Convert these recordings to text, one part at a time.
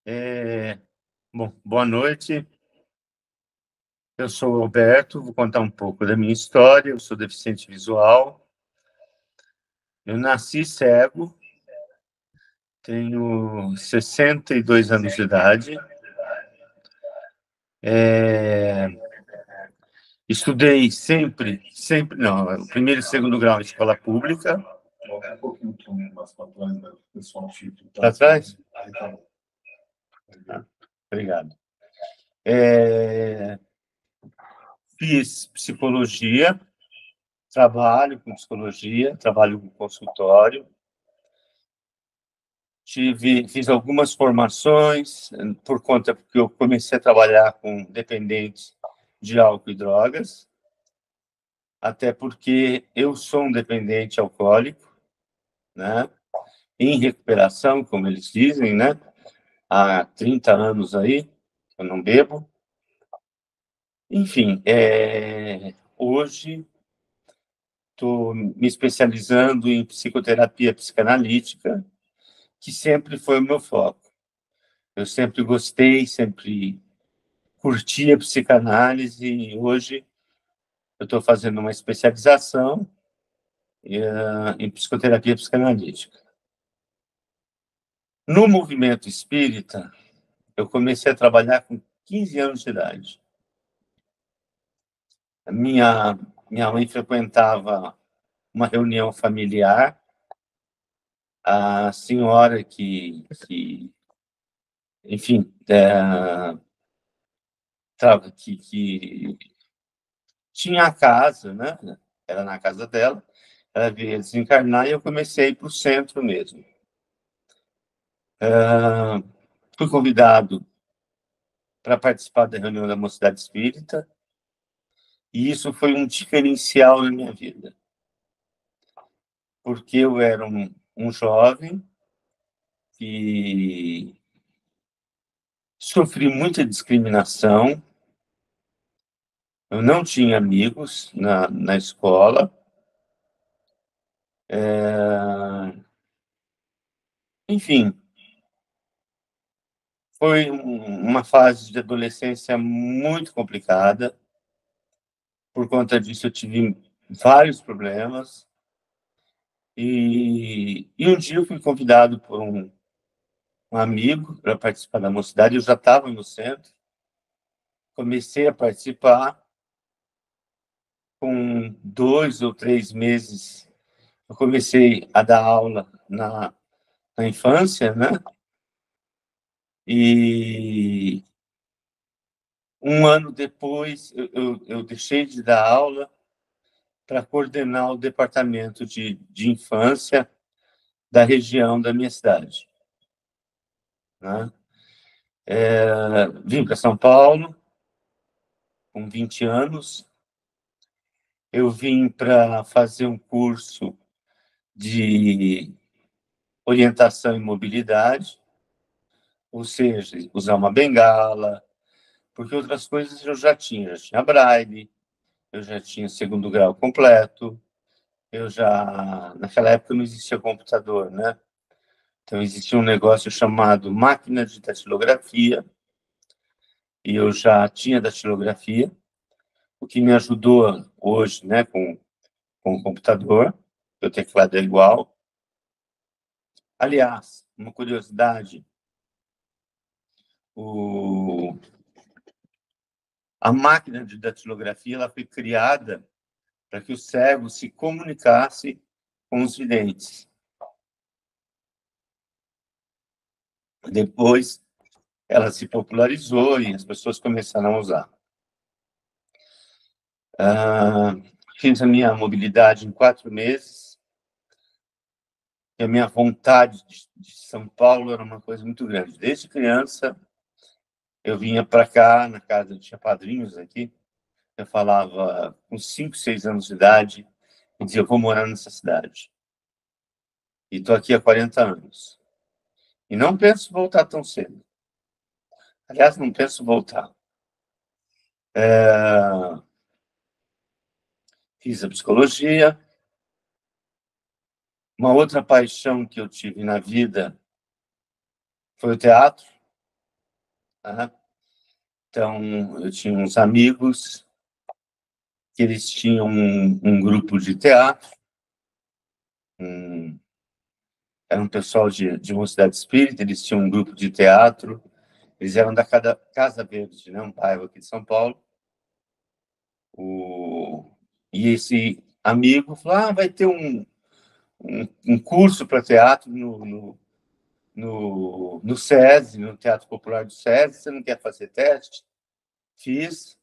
É, Bom, boa noite. Eu sou o Roberto, vou contar um pouco da minha história. Eu sou deficiente visual. Eu nasci cego, tenho 62 anos de idade. É, Estudei sempre não, o primeiro e segundo grau em escola pública. Para trás? Obrigado. Fiz psicologia, trabalho com psicologia, trabalho com consultório. Fiz algumas formações por conta porque eu comecei a trabalhar com dependentes de álcool e drogas, até porque eu sou um dependente alcoólico, né? Em recuperação, como eles dizem, né? Há 30 anos aí, eu não bebo. Enfim, hoje estou me especializando em psicoterapia psicanalítica, que sempre foi o meu foco. Eu sempre gostei, sempre curti a psicanálise e hoje eu estou fazendo uma especialização em psicoterapia psicanalítica. No movimento espírita, eu comecei a trabalhar com 15 anos de idade. Minha mãe frequentava uma reunião familiar, a senhora enfim, que tinha a casa, né? Era na casa dela, ela veio desencarnar e eu comecei a ir para o centro mesmo. Fui convidado para participar da reunião da Mocidade Espírita, e isso foi um diferencial na minha vida, porque eu era um jovem que sofri muita discriminação, eu não tinha amigos na escola, enfim, foi uma fase de adolescência muito complicada. Por conta disso, eu tive vários problemas. E um dia eu fui convidado por um amigo para participar da mocidade. Eu já estava no centro, comecei a participar. Com 2 ou 3 meses, eu comecei a dar aula na infância, né? E um ano depois, eu deixei de dar aula para coordenar o departamento de infância da região da minha cidade, né? Vim para São Paulo com 20 anos. Eu vim para fazer um curso de orientação e mobilidade, ou seja, usar uma bengala, porque outras coisas eu já tinha braille, eu já tinha segundo grau completo, naquela época não existia computador, né? Então existia um negócio chamado máquina de datilografia, e eu já tinha datilografia, o que me ajudou hoje, né, com o computador, o teclado é igual. Aliás, uma curiosidade, a máquina de datilografia ela foi criada para que o cego se comunicasse com os videntes. Depois, ela se popularizou e as pessoas começaram a usar. Fiz a minha mobilidade em 4 meses. E a minha vontade de São Paulo era uma coisa muito grande. Desde criança, eu vinha para cá, na casa, tinha padrinhos aqui. Eu falava com 5, 6 anos de idade, e dizia, eu vou morar nessa cidade. E estou aqui há 40 anos. E não penso voltar tão cedo. Aliás, não penso voltar. Fiz a psicologia. Uma outra paixão que eu tive na vida foi o teatro. Tá? Então, eu tinha uns amigos que eles tinham um grupo de teatro, era um pessoal de mocidade espírita, eles tinham um grupo de teatro, eles eram da Casa Verde, né, um bairro aqui de São Paulo. E esse amigo falou, vai ter um curso para teatro no SESI, no Teatro Popular do SESI, você não quer fazer teste? Fiz,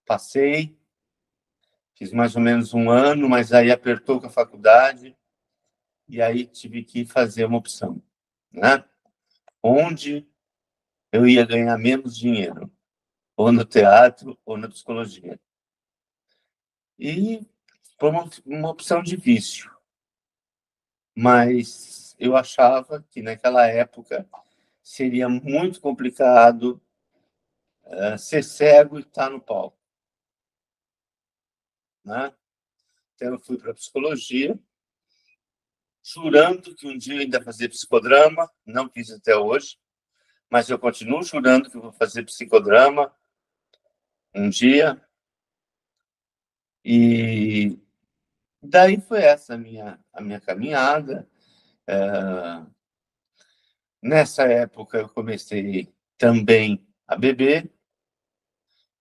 passei, fiz mais ou menos um ano, mas aí apertou com a faculdade, e aí tive que fazer uma opção, né? Onde eu ia ganhar menos dinheiro, ou no teatro ou na psicologia. E foi uma opção difícil, mas eu achava que naquela época seria muito complicado ser cego e estar no palco, né? Então eu fui para psicologia, jurando que um dia eu ainda fazia psicodrama, não fiz até hoje, mas eu continuo jurando que vou fazer psicodrama um dia. E daí foi essa a minha caminhada. Nessa época eu comecei também a beber,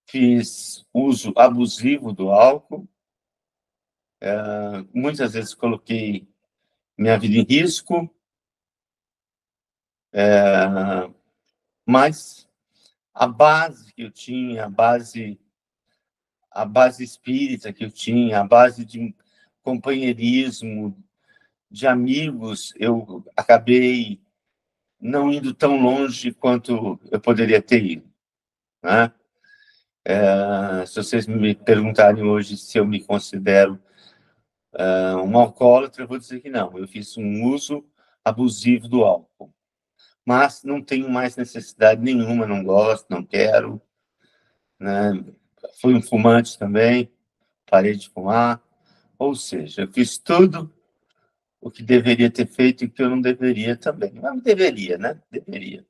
fiz uso abusivo do álcool, muitas vezes coloquei minha vida em risco, mas a base que eu tinha, a base espírita que eu tinha, a base de companheirismo, de amigos, eu acabei não indo tão longe quanto eu poderia ter ido, né? Se vocês me perguntarem hoje se eu me considero um alcoólatra, eu vou dizer que não. Eu fiz um uso abusivo do álcool, mas não tenho mais necessidade nenhuma, não gosto, não quero, né? Fui um fumante também, parei de fumar, ou seja, eu fiz tudo o que deveria ter feito e que eu não deveria também. Mas deveria, né? Deveria.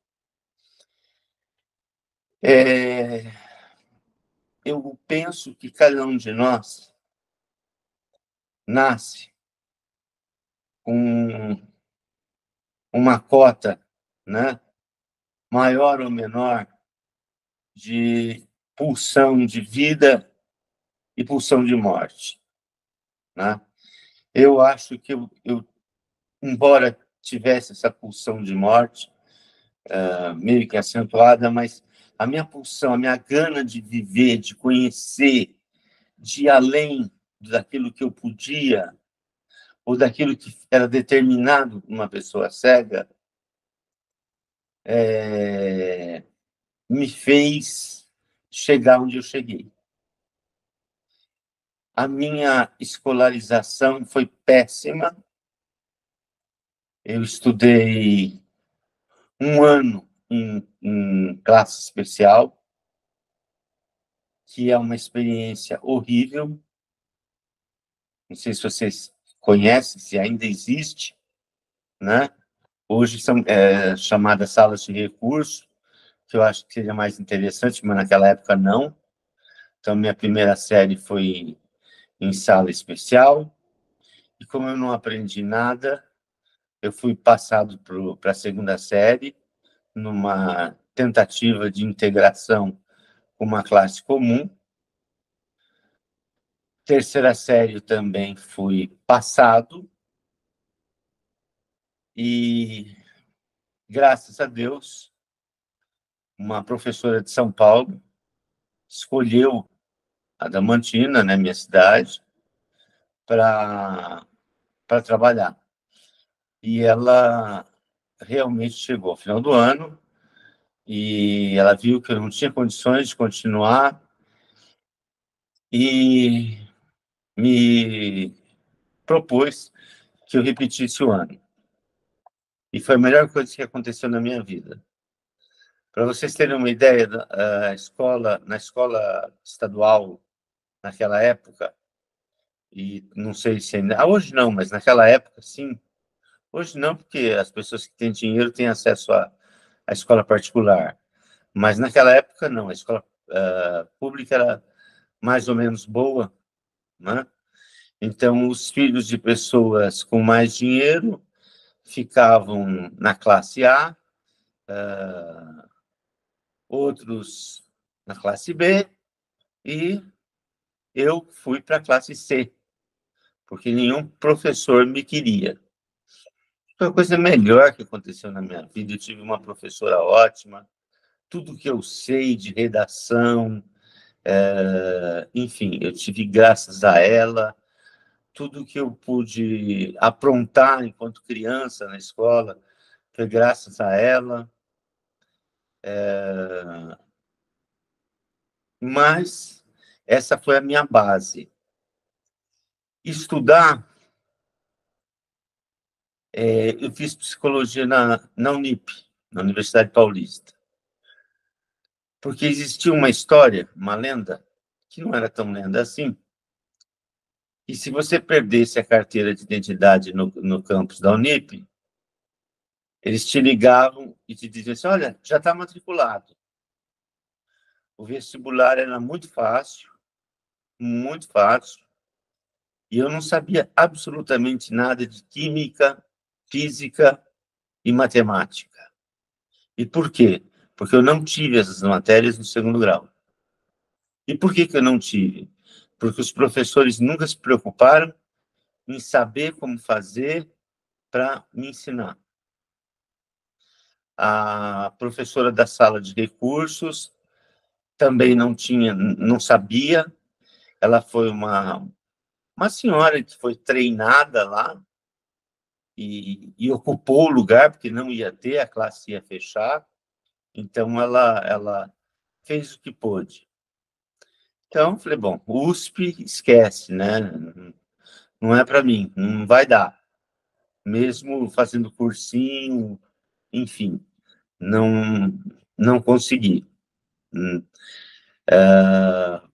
Eu penso que cada um de nós nasce com uma cota, né, maior ou menor de pulsão de vida e pulsão de morte, né? Eu acho que embora tivesse essa pulsão de morte meio que acentuada, mas a minha pulsão, a minha gana de viver, de conhecer, de ir além daquilo que eu podia ou daquilo que era determinado por uma pessoa cega, me fez chegar onde eu cheguei. A minha escolarização foi péssima. Eu estudei um ano em classe especial, que é uma experiência horrível. Não sei se vocês conhecem, se ainda existe, né? Hoje são chamadas salas de recurso, que eu acho que seria mais interessante, mas naquela época não. Então, minha primeira série foi em sala especial, e como eu não aprendi nada, eu fui passado para a segunda série, numa tentativa de integração com uma classe comum. Terceira série eu também fui passado, e, graças a Deus, uma professora de São Paulo escolheu a Adamantina, né, minha cidade, para trabalhar. E ela realmente chegou ao final do ano e ela viu que eu não tinha condições de continuar e me propôs que eu repetisse o ano. E foi a melhor coisa que aconteceu na minha vida. Para vocês terem uma ideia, na escola estadual, naquela época, e não sei se ainda... hoje não, mas naquela época, sim. Hoje não, porque as pessoas que têm dinheiro têm acesso à escola particular. Mas naquela época, não. A escola pública era mais ou menos boa, né? Então, os filhos de pessoas com mais dinheiro ficavam na classe A, outros na classe B, e eu fui para a classe C, porque nenhum professor me queria. Foi a coisa melhor que aconteceu na minha vida. Eu tive uma professora ótima, tudo que eu sei de redação, enfim, eu tive graças a ela, tudo que eu pude aprontar enquanto criança na escola foi graças a ela. Mas essa foi a minha base. Estudar, eu fiz psicologia na Unip, na Universidade Paulista, porque existia uma história, uma lenda, que não era tão lenda assim, e se você perdesse a carteira de identidade no campus da Unip, eles te ligavam e te diziam assim, olha, já está matriculado. O vestibular era muito fácil, e eu não sabia absolutamente nada de química, física e matemática. E por quê? Porque eu não tive essas matérias no segundo grau. E por que eu não tive? Porque os professores nunca se preocuparam em saber como fazer para me ensinar. A professora da sala de recursos também não sabia. Ela foi uma senhora que foi treinada lá e ocupou o lugar, porque não ia ter, a classe ia fechar. Então, ela fez o que pôde. Então, falei, bom, USP, esquece, né? Não é para mim, não vai dar. Mesmo fazendo cursinho, enfim, não, não consegui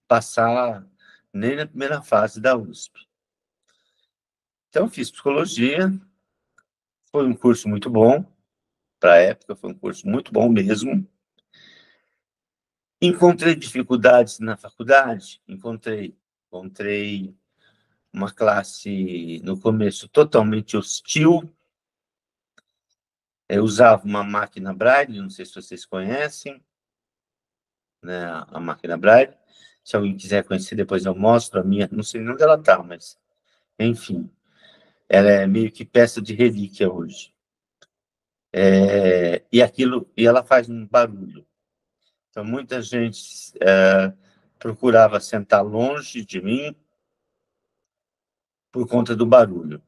passar nem na primeira fase da USP. Então, fiz psicologia, foi um curso muito bom, para a época foi um curso muito bom mesmo. Encontrei dificuldades na faculdade? Encontrei uma classe, no começo, totalmente hostil. Eu usava uma máquina Braille, não sei se vocês conhecem, né, a máquina Braille. Se alguém quiser conhecer, depois eu mostro a minha. Não sei nem onde ela está, mas, enfim, ela é meio que peça de relíquia hoje. E ela faz um barulho. Então, muita gente procurava sentar longe de mim por conta do barulho.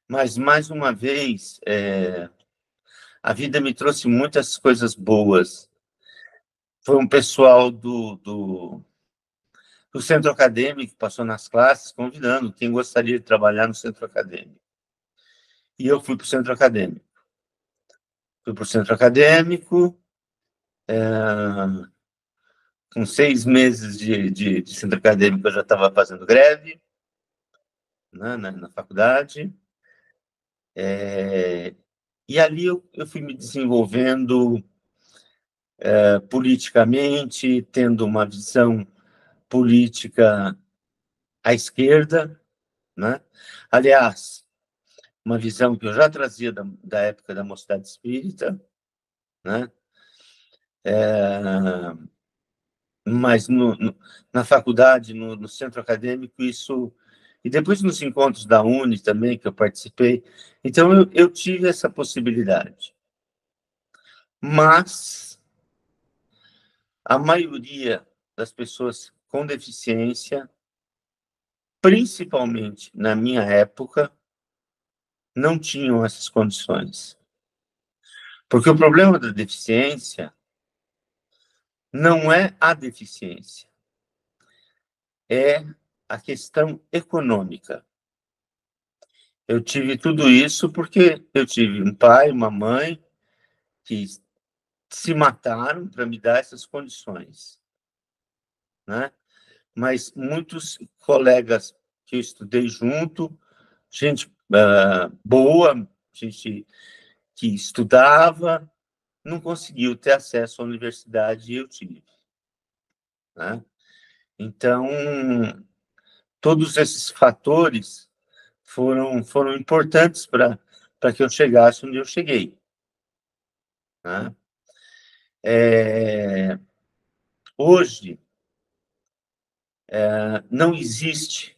Mas, mais uma vez, a vida me trouxe muitas coisas boas. Foi um pessoal do centro acadêmico que passou nas classes convidando quem gostaria de trabalhar no centro acadêmico. E eu fui para o centro acadêmico. Com 6 meses de centro acadêmico, eu já estava fazendo greve, né, na faculdade. E ali eu fui me desenvolvendo politicamente, tendo uma visão política à esquerda, né? Aliás, uma visão que eu já trazia da época da Mocidade Espírita, né? Mas na faculdade, no centro acadêmico, isso... E depois nos encontros da Uni também, que eu participei. Então, eu tive essa possibilidade. Mas a maioria das pessoas com deficiência, principalmente na minha época, não tinham essas condições. Porque o problema da deficiência não é a deficiência, é a questão econômica. Eu tive tudo isso porque eu tive um pai, uma mãe que se mataram para me dar essas condições, né? Mas muitos colegas que eu estudei junto, gente boa, gente que estudava, não conseguiu ter acesso à universidade e eu tive, né? Então, todos esses fatores foram importantes para que eu chegasse onde eu cheguei, né? Hoje, não existe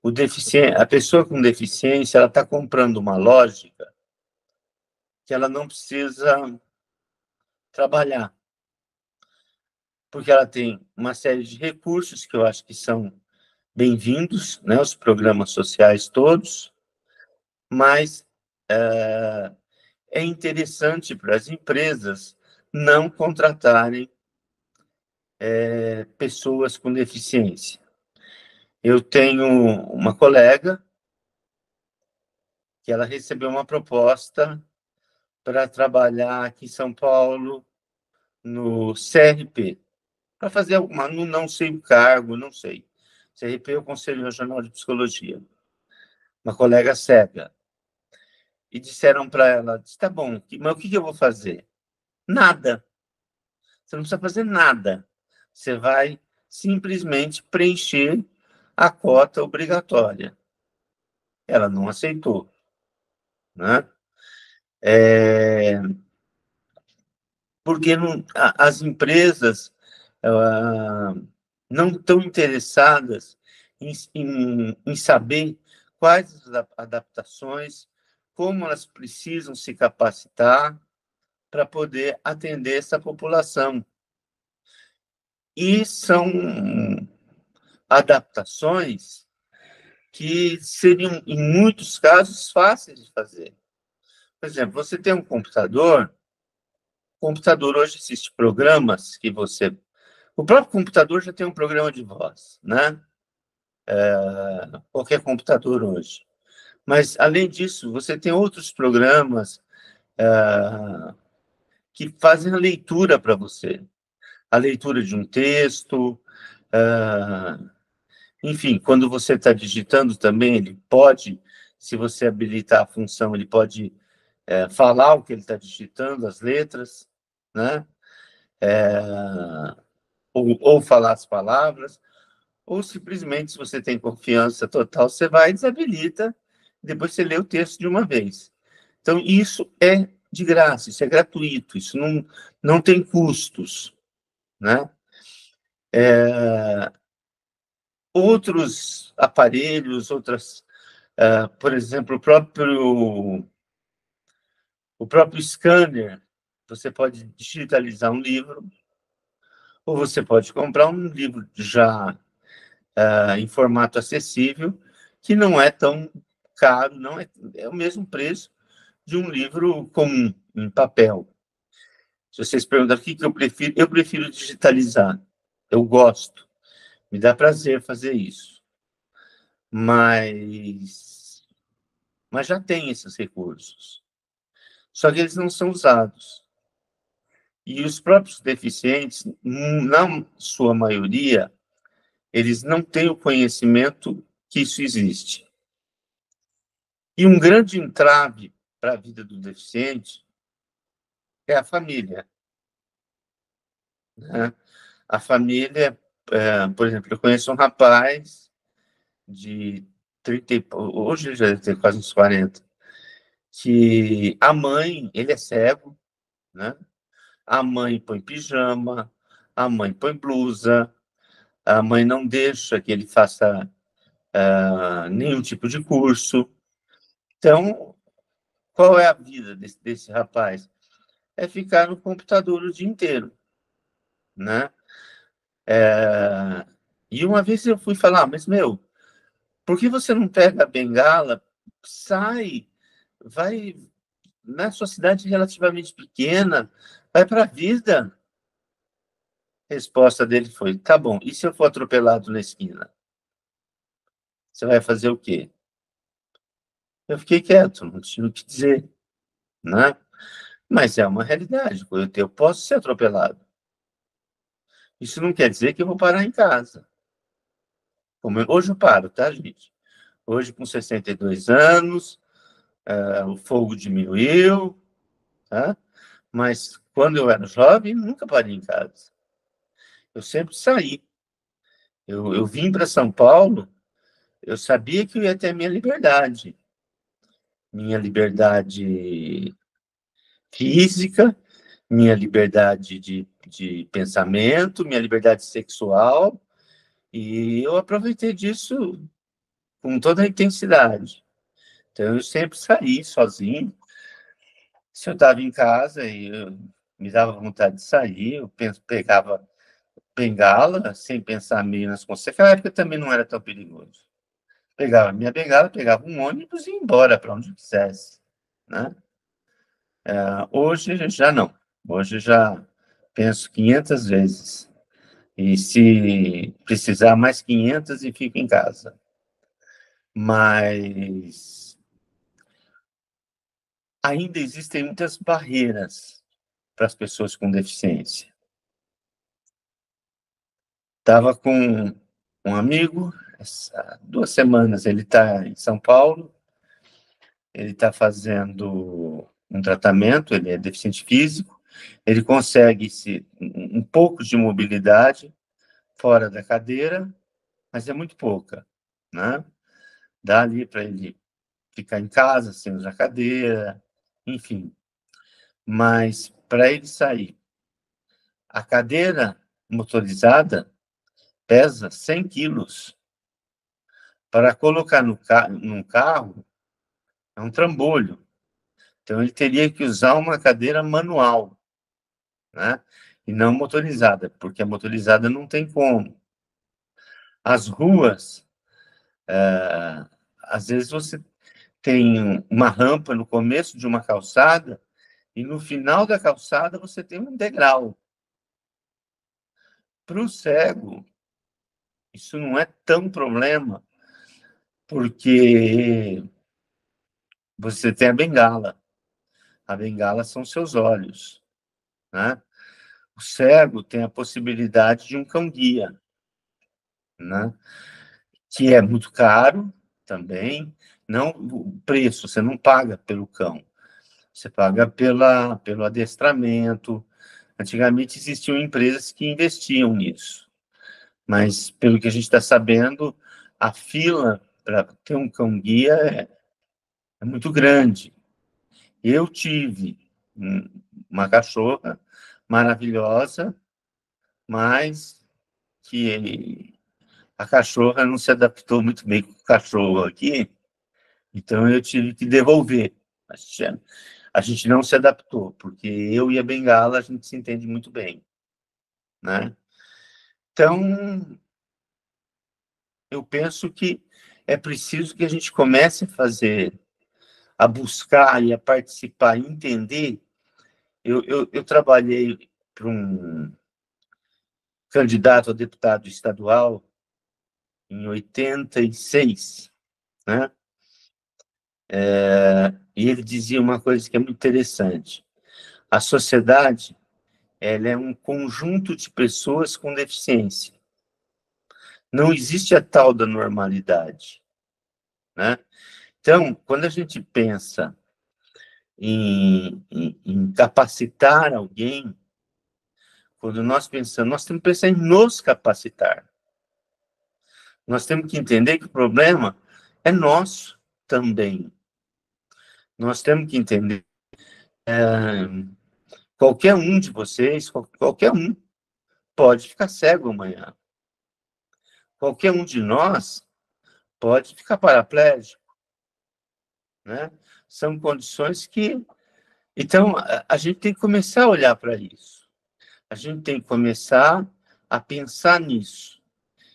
o deficiente, a pessoa com deficiência, ela está comprando uma lógica que ela não precisa trabalhar, porque ela tem uma série de recursos que eu acho que são bem-vindos, né, os programas sociais todos, mas é interessante para as empresas não contratarem pessoas com deficiência. Eu tenho uma colega que ela recebeu uma proposta para trabalhar aqui em São Paulo no CRP, para fazer alguma, não sei o cargo, não sei. CRP é o Conselho Regional de Psicologia. Uma colega cega. E disseram para ela, tá bom, mas o que eu vou fazer? Nada. Você não precisa fazer nada. Você vai simplesmente preencher a cota obrigatória. Ela não aceitou, né? Porque as empresas não estão interessadas em saber quais as adaptações, como elas precisam se capacitar para poder atender essa população. E são adaptações que seriam, em muitos casos, fáceis de fazer. Por exemplo, você tem um computador, o computador hoje existe programas que você... O próprio computador já tem um programa de voz, né? Qualquer computador hoje. Mas, além disso, você tem outros programas que fazem a leitura para você. A leitura de um texto, enfim, quando você está digitando também, ele pode, se você habilitar a função, ele pode falar o que ele está digitando, as letras, né? Ou falar as palavras, ou simplesmente, se você tem confiança total, você vai e desabilita, depois você lê o texto de uma vez. Então, isso é de graça, isso é gratuito, isso não tem custos, né? Outros aparelhos, por exemplo, o próprio scanner, você pode digitalizar um livro, ou você pode comprar um livro já em formato acessível, que não é tão caro, não é o mesmo preço de um livro comum, em papel. Se vocês perguntarem o que eu prefiro digitalizar. Eu gosto, me dá prazer fazer isso. Mas já tem esses recursos. Só que eles não são usados. E os próprios deficientes, na sua maioria, eles não têm o conhecimento que isso existe. E um grande entrave para a vida do deficiente é a família, né? A família, por exemplo, eu conheço um rapaz de 30, hoje ele já deve ter quase uns 40, que a mãe, ele é cego, né? A mãe põe pijama, a mãe põe blusa, a mãe não deixa que ele faça nenhum tipo de curso. Então, qual é a vida desse rapaz? É ficar no computador o dia inteiro, né? E uma vez eu fui falar, mas, por que você não pega a bengala, sai, vai na sua cidade relativamente pequena, vai para a vida? A resposta dele foi, tá bom, e se eu for atropelado na esquina? Você vai fazer o quê? Eu fiquei quieto, não tinha o que dizer, né? Mas é uma realidade, eu posso ser atropelado. Isso não quer dizer que eu vou parar em casa. Hoje eu paro, tá, gente? Hoje, com 62 anos, o fogo diminuiu, tá? Mas quando eu era jovem, nunca parei em casa. Eu sempre saí. Eu vim para São Paulo, eu sabia que eu ia ter minha liberdade física, minha liberdade de pensamento, minha liberdade sexual, e eu aproveitei disso com toda a intensidade. Então, eu sempre saí sozinho. Se eu estava em casa e me dava vontade de sair, pegava bengala, sem pensar meio nas consequências. Naquela época também não era tão perigoso. Pegava minha bengala, pegava um ônibus e ia embora para onde quisesse, né? Hoje já não. Hoje já penso 500 vezes. E se precisar, mais 500 e fico em casa. Mas ainda existem muitas barreiras para as pessoas com deficiência. Estava com um amigo, 2 semanas, ele está em São Paulo, ele está fazendo um tratamento, ele é deficiente físico, ele consegue um pouco de mobilidade fora da cadeira, mas é muito pouca, né? Dá ali para ele ficar em casa sem usar cadeira, enfim. Mas para ele sair, a cadeira motorizada pesa 100 quilos. Para colocar num carro, é um trambolho. Então, ele teria que usar uma cadeira manual, né? E não motorizada, porque a motorizada não tem como. As ruas, às vezes você tem uma rampa no começo de uma calçada e no final da calçada você tem um degrau. Para o cego, isso não é tão problema, porque você tem a bengala. A bengala são seus olhos, né? O cego tem a possibilidade de um cão-guia, né? Que é muito caro também. Não o preço, você não paga pelo cão, você paga pelo adestramento. Antigamente existiam empresas que investiam nisso, mas pelo que a gente está sabendo, a fila para ter um cão-guia é muito grande. Eu tive uma cachorra maravilhosa, mas que a cachorra não se adaptou muito bem com o cachorro aqui, então eu tive que devolver. A gente não se adaptou, porque eu e a bengala a gente se entende muito bem, né? Então, eu penso que é preciso que a gente comece a buscar e a participar, entender. Eu trabalhei para um candidato a deputado estadual em 86, né? E ele dizia uma coisa que é muito interessante. A sociedade, ela é um conjunto de pessoas com deficiência. Não existe a tal da normalidade, né? Então, quando a gente pensa em capacitar alguém, quando nós pensamos, nós temos que pensar em nos capacitar. Nós temos que entender que o problema é nosso também. Nós temos que entender qualquer um de vocês, qualquer um, pode ficar cego amanhã. Qualquer um de nós pode ficar paraplégico, né? São condições que... Então, a gente tem que começar a olhar para isso. A gente tem que começar a pensar nisso.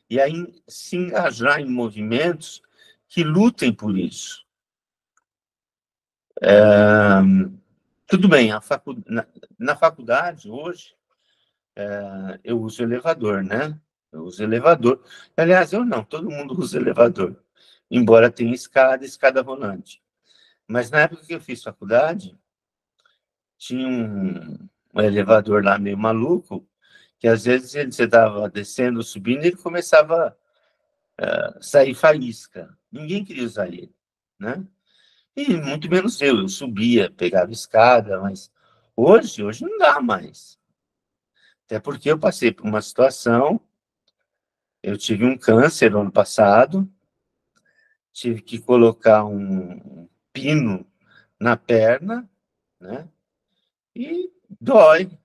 E aí se engajar em movimentos que lutem por isso. Tudo bem, na faculdade, hoje, eu uso elevador, né? Eu uso elevador. Aliás, eu não, todo mundo usa elevador. Embora tenha escada rolante. Mas na época que eu fiz faculdade, tinha um elevador lá meio maluco, que às vezes você estava descendo, subindo, e ele começava a sair faísca. Ninguém queria usar ele, né? E muito menos eu subia, pegava escada, mas Hoje não dá mais. Até porque eu passei por uma situação, eu tive um câncer no ano passado, tive que colocar um pino na perna, né? E dói.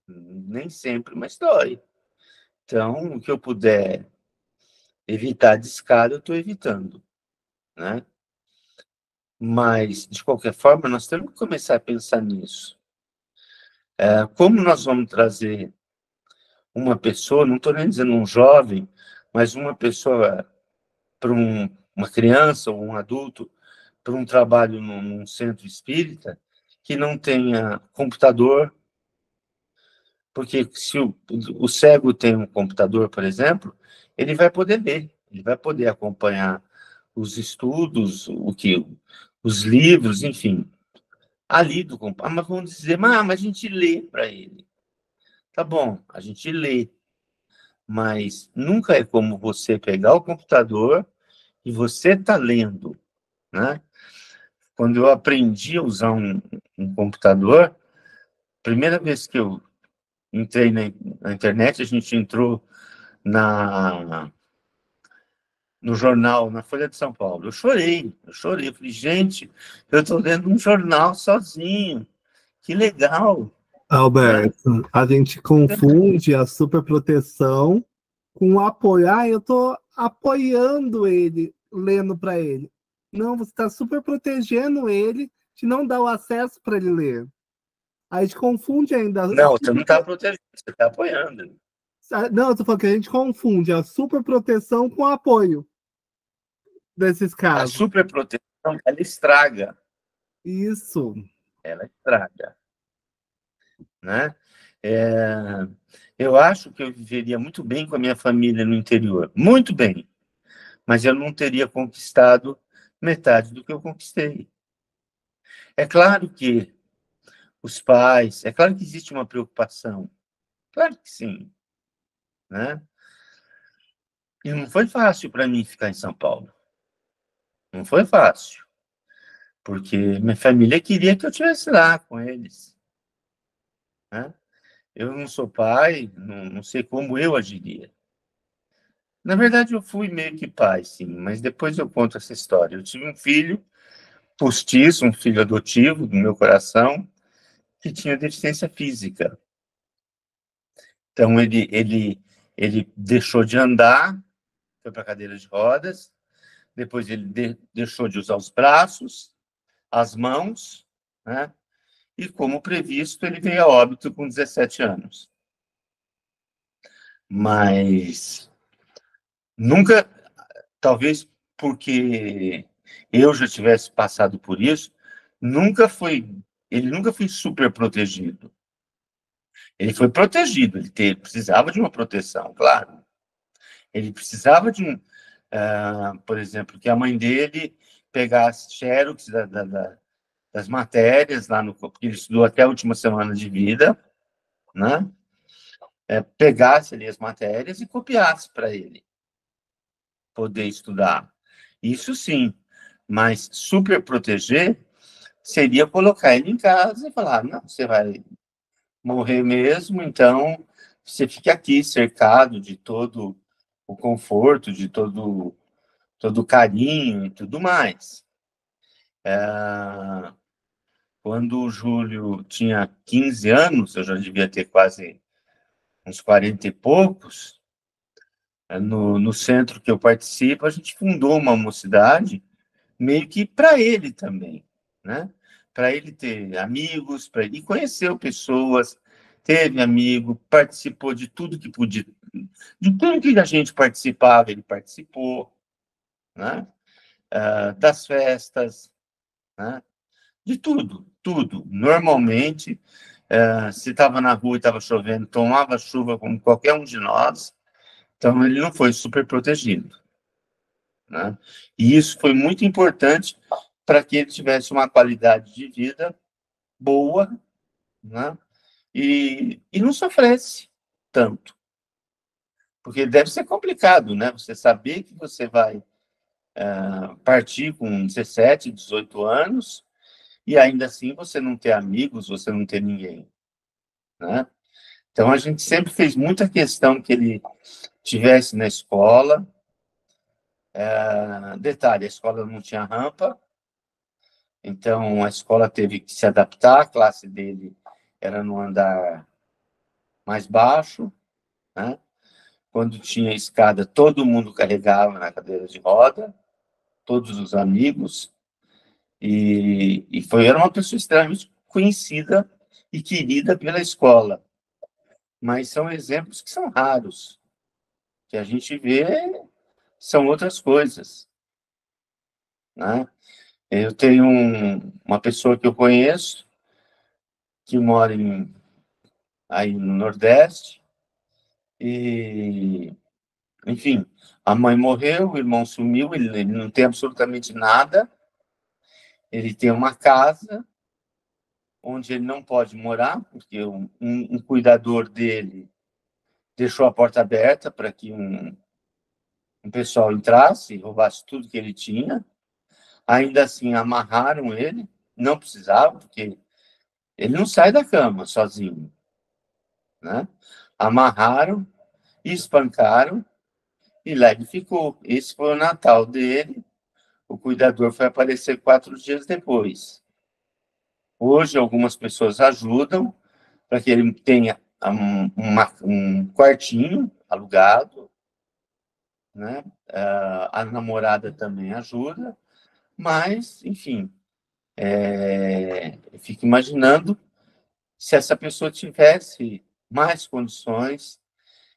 Nem sempre, mas dói. Então, o que eu puder evitar de escada, eu estou evitando, né? Mas, de qualquer forma, nós temos que começar a pensar nisso. Como nós vamos trazer uma pessoa, não estou nem dizendo um jovem, mas uma pessoa para uma criança ou um adulto, para um trabalho num centro espírita, que não tenha computador, porque se o cego tem um computador, por exemplo, ele vai poder ler, ele vai poder acompanhar os estudos, os livros, enfim, ali do computador. Mas vão dizer, mas a gente lê para ele. Tá bom, a gente lê, mas nunca é como você pegar o computador e você tá lendo, né? Quando eu aprendi a usar um computador, primeira vez que eu entrei na internet, a gente entrou na no jornal, na Folha de São Paulo. Eu chorei. Eu falei, gente, eu estou lendo um jornal sozinho. Que legal, né? Alberto, a gente confunde a superproteção com o apoio. Ah, eu tô apoiando ele, lendo para ele. Não, você está super protegendo ele de não dar o acesso para ele ler. A gente confunde ainda. Não, você não está protegendo, você está apoiando. Não, eu tô falando que a gente confunde a superproteção com o apoio desses A casos. superproteção, ela estraga, Isso. ela estraga, né? É, eu acho que eu viveria muito bem com a minha família no interior, muito bem, mas eu não teria conquistado metade do que eu conquistei. É claro que os pais, é claro que existe uma preocupação, claro que sim, né? E não foi fácil para mim ficar em São Paulo, não foi fácil, porque minha família queria que eu estivesse lá com eles, né? Eu não sou pai, não sei como eu agiria. Na verdade, eu fui meio que pai, sim, mas depois eu conto essa história. Eu tive um filho postiço, um filho adotivo do meu coração, que tinha deficiência física. Então, ele deixou de andar, foi para cadeira de rodas, depois ele deixou de usar os braços, as mãos, né? E, como previsto, ele veio a óbito com 17 anos. Mas nunca, talvez porque eu já tivesse passado por isso, ele nunca foi super protegido. Ele foi protegido, precisava de uma proteção, claro. Ele precisava por exemplo, que a mãe dele pegasse xerox das matérias lá no, porque ele estudou até a última semana de vida, né? Pegasse ali as matérias e copiasse para ele poder estudar. Isso sim, mas super proteger seria colocar ele em casa e falar, não, você vai morrer mesmo, então você fica aqui cercado de todo o conforto, de todo o carinho e tudo mais. Quando o Júlio tinha 15 anos, eu já devia ter quase uns 40 e poucos, no centro que eu participo, a gente fundou uma mocidade meio que para ele também, né? Para ele ter amigos, para ele conheceu pessoas, teve amigo, participou de tudo que podia, de tudo que a gente participava, ele participou, né? Das festas, né? De tudo, tudo. Normalmente, se estava na rua e estava chovendo, tomava chuva como qualquer um de nós, então ele não foi super protegido, né? E isso foi muito importante para que ele tivesse uma qualidade de vida boa, né? E não sofresse tanto, porque deve ser complicado, né? Você saber que você vai partir com 17, 18 anos e ainda assim você não ter amigos, você não ter ninguém, né? Então, a gente sempre fez muita questão que ele tivesse na escola. Detalhe, a escola não tinha rampa, então a escola teve que se adaptar, a classe dele era no andar mais baixo, né? Quando tinha escada, todo mundo carregava na cadeira de roda, todos os amigos, era uma pessoa extremamente conhecida e querida pela escola. Mas são exemplos que são raros, que a gente vê são outras coisas, né? Eu tenho uma pessoa que eu conheço, que mora aí no Nordeste, e, enfim, a mãe morreu, o irmão sumiu, ele não tem absolutamente nada, ele tem uma casa onde ele não pode morar, porque um cuidador dele deixou a porta aberta para que um pessoal entrasse e roubasse tudo que ele tinha. Ainda assim, amarraram ele, não precisava, porque ele não sai da cama sozinho, né? Amarraram, espancaram, e lá ele ficou. Esse foi o Natal dele. O cuidador foi aparecer 4 dias depois. Hoje, algumas pessoas ajudam para que ele tenha um quartinho alugado, né? A namorada também ajuda, mas, enfim, eu fico imaginando se essa pessoa tivesse mais condições,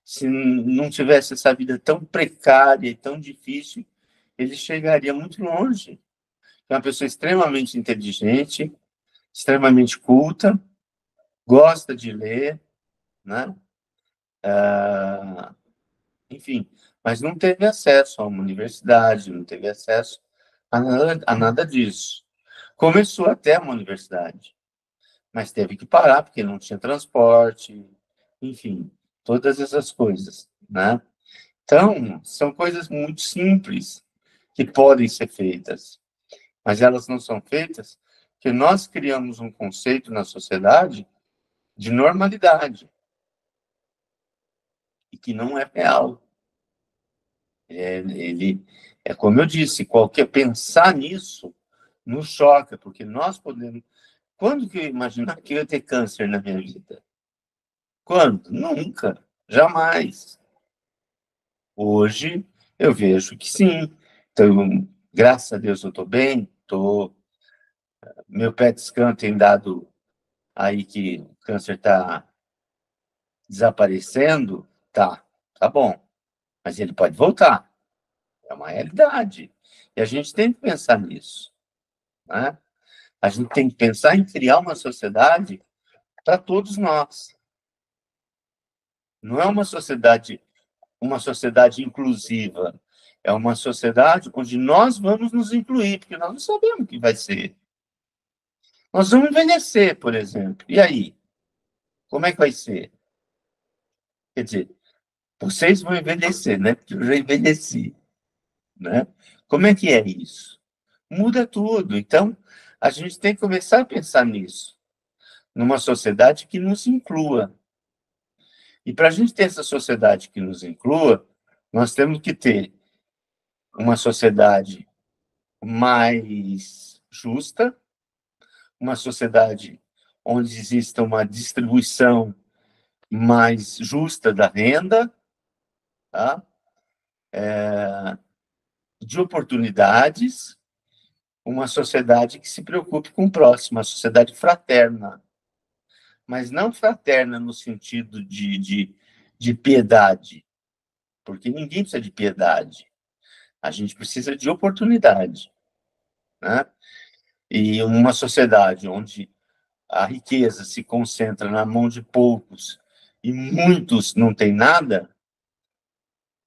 se não tivesse essa vida tão precária e tão difícil, ele chegaria muito longe. É uma pessoa extremamente inteligente, extremamente culta, gosta de ler, né? Enfim, mas não teve acesso a uma universidade, não teve acesso a nada disso. Começou até uma universidade, mas teve que parar porque não tinha transporte, enfim, todas essas coisas, né? Então, são coisas muito simples que podem ser feitas, mas elas não são feitas porque nós criamos um conceito na sociedade de normalidade e que não é real. Ele é como eu disse, qualquer pensar nisso nos choca, porque nós podemos. Quando que eu imaginar que eu ia ter câncer na minha vida? Quando? Nunca, jamais. Hoje eu vejo que sim. Então, graças a Deus eu estou bem, meu PET scan tem dado aí que o câncer está desaparecendo, tá bom, mas ele pode voltar, é uma realidade. E a gente tem que pensar nisso, né? A gente tem que pensar em criar uma sociedade para todos nós. Não é uma sociedade inclusiva, é uma sociedade onde nós vamos nos incluir, porque nós não sabemos o que vai ser. Nós vamos envelhecer, por exemplo. E aí? Como é que vai ser? Quer dizer, vocês vão envelhecer, né? Porque eu já envelheci, né? Como é que é isso? Muda tudo. Então, a gente tem que começar a pensar nisso, numa sociedade que nos inclua. E para a gente ter essa sociedade que nos inclua, nós temos que ter uma sociedade mais justa, uma sociedade onde exista uma distribuição mais justa da renda, tá? De oportunidades, uma sociedade que se preocupe com o próximo, uma sociedade fraterna, mas não fraterna no sentido de piedade, porque ninguém precisa de piedade, a gente precisa de oportunidade, né? E uma sociedade onde a riqueza se concentra na mão de poucos e muitos não têm nada,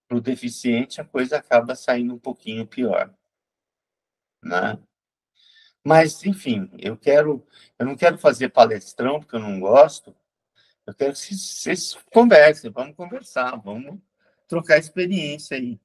para o deficiente a coisa acaba saindo um pouquinho pior, né? Mas, enfim, eu não quero fazer palestrão, porque eu não gosto, eu quero que vocês conversem, vamos conversar, vamos trocar experiência aí.